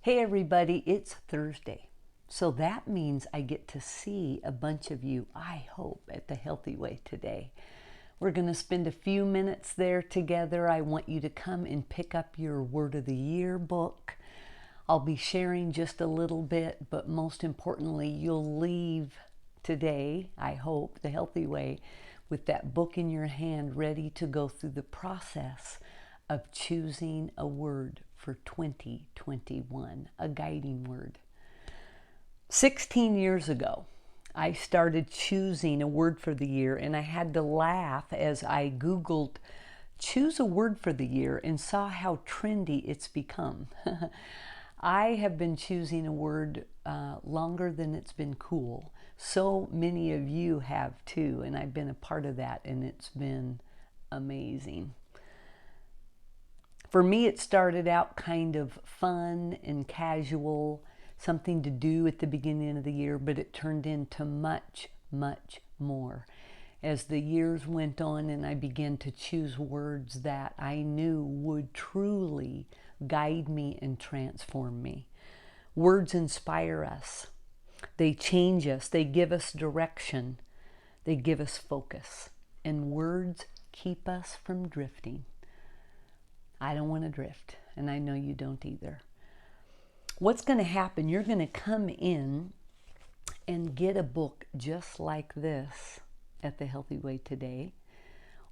Hey everybody, it's Thursday. So that means I get to see a bunch of you, I hope, at the Healthy Way today. We're going to spend a few minutes there together. I want you to come and pick up your Word of the Year book. I'll be sharing just a little bit, but most importantly, you'll leave today, I hope, the Healthy Way, with that book in your hand ready to go through the process of choosing a word for 2021, a guiding word. 16 years ago, I started choosing a word for the year, and I had to laugh as I Googled choose a word for the year and saw how trendy it's become. I have been choosing a word longer than it's been cool. So many of you have too, and I've been a part of that, and it's been amazing. For me, it started out kind of fun and casual, something to do at the beginning of the year, but it turned into much, much more. As the years went on and I began to choose words that I knew would truly guide me and transform me. Words inspire us. They change us. They give us direction. They give us focus. And words keep us from drifting. I don't want to drift, and I know you don't either. What's going to happen, you're going to come in and get a book just like this at the Healthy Way today.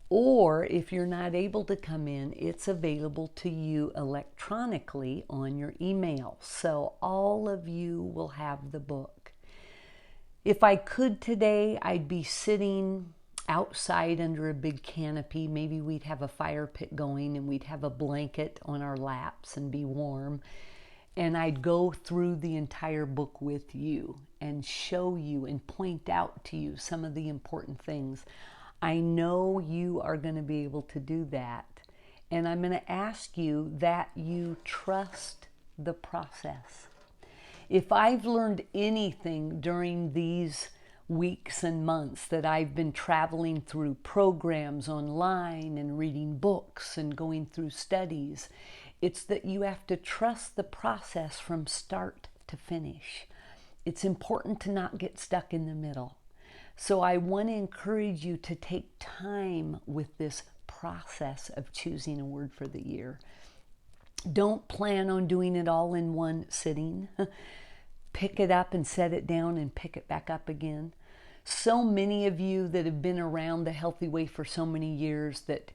Or if you're not able to come in, it's available to you electronically on your email. So all of you will have the book. If I could today, I'd be sitting outside under a big canopy. Maybe we'd have a fire pit going and we'd have a blanket on our laps and be warm. And I'd go through the entire book with you and show you and point out to you some of the important things. I know you are going to be able to do that. And I'm going to ask you that you trust the process. If I've learned anything during these weeks and months that I've been traveling through programs online and reading books and going through studies, it's that you have to trust the process from start to finish. It's important to not get stuck in the middle. So I want to encourage you to take time with this process of choosing a word for the year. Don't plan on doing it all in one sitting. Pick it up and set it down and pick it back up again. So many of you that have been around the Healthy Way for so many years that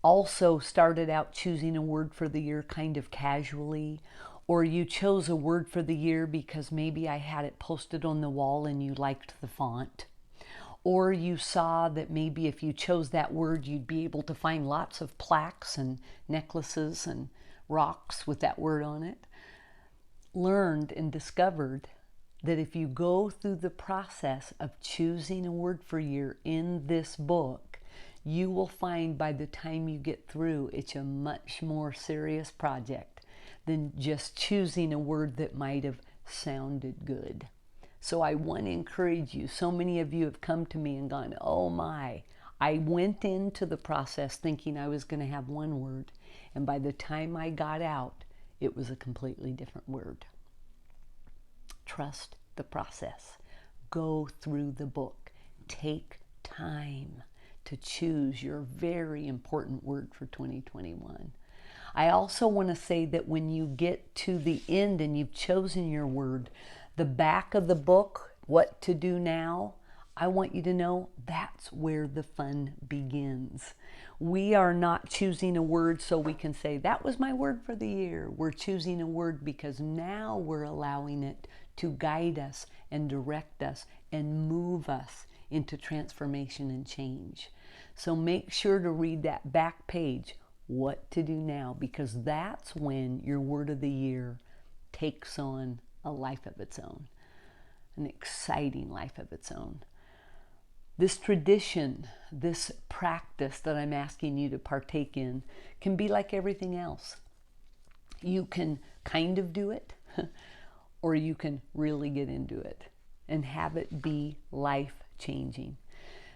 also started out choosing a word for the year kind of casually, or you chose a word for the year because maybe I had it posted on the wall and you liked the font, or you saw that maybe if you chose that word you'd be able to find lots of plaques and necklaces and rocks with that word on it. Learned and discovered that if you go through the process of choosing a word for year in this book, you will find by the time you get through, it's a much more serious project than just choosing a word that might have sounded good. So I want to encourage you. So many of you have come to me and gone, oh my, I went into the process thinking I was going to have one word, and by the time I got out, it was a completely different word. Trust the process. Go through the book. Take time to choose your very important word for 2021. I also want to say that when you get to the end and you've chosen your word, the back of the book, What to Do Now, I want you to know that's where the fun begins. We are not choosing a word so we can say, that was my word for the year. We're choosing a word because now we're allowing it to guide us and direct us and move us into transformation and change. So make sure to read that back page, What to Do Now, because that's when your word of the year takes on a life of its own, an exciting life of its own. This tradition, this practice that I'm asking you to partake in can be like everything else. You can kind of do it, or you can really get into it and have it be life-changing.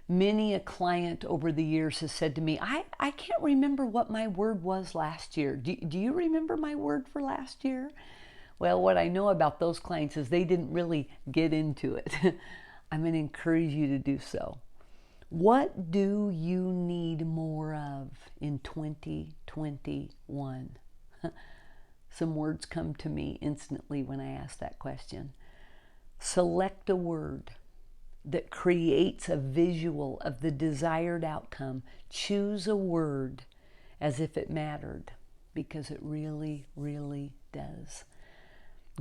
Many a client over the years has said to me, I can't remember what my word was last year. Do you remember my word for last year? Well, what I know about those clients is they didn't really get into it. I'm going to encourage you to do so. What do you need more of in 2021? Some words come to me instantly when I ask that question. Select a word that creates a visual of the desired outcome. Choose a word as if it mattered, because it really, really does.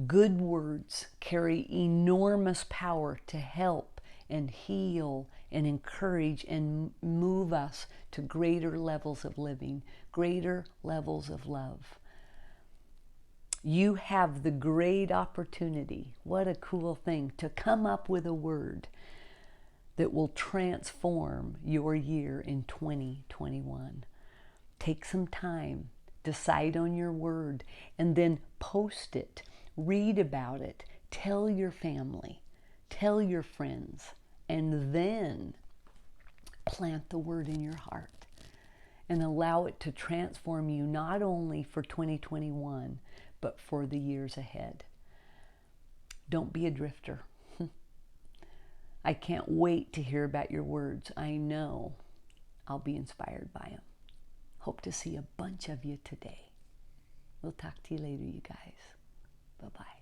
Good words carry enormous power to help and heal and encourage and move us to greater levels of living, greater levels of love. You have the great opportunity, what a cool thing, to come up with a word that will transform your year in 2021. Take some time, decide on your word, and then post it, read about it, tell your family, tell your friends, and then plant the word in your heart and allow it to transform you not only for 2021, but for the years ahead. Don't be a drifter. I can't wait to hear about your words. I know I'll be inspired by them. Hope to see a bunch of you today. We'll talk to you later, you guys. Bye-bye.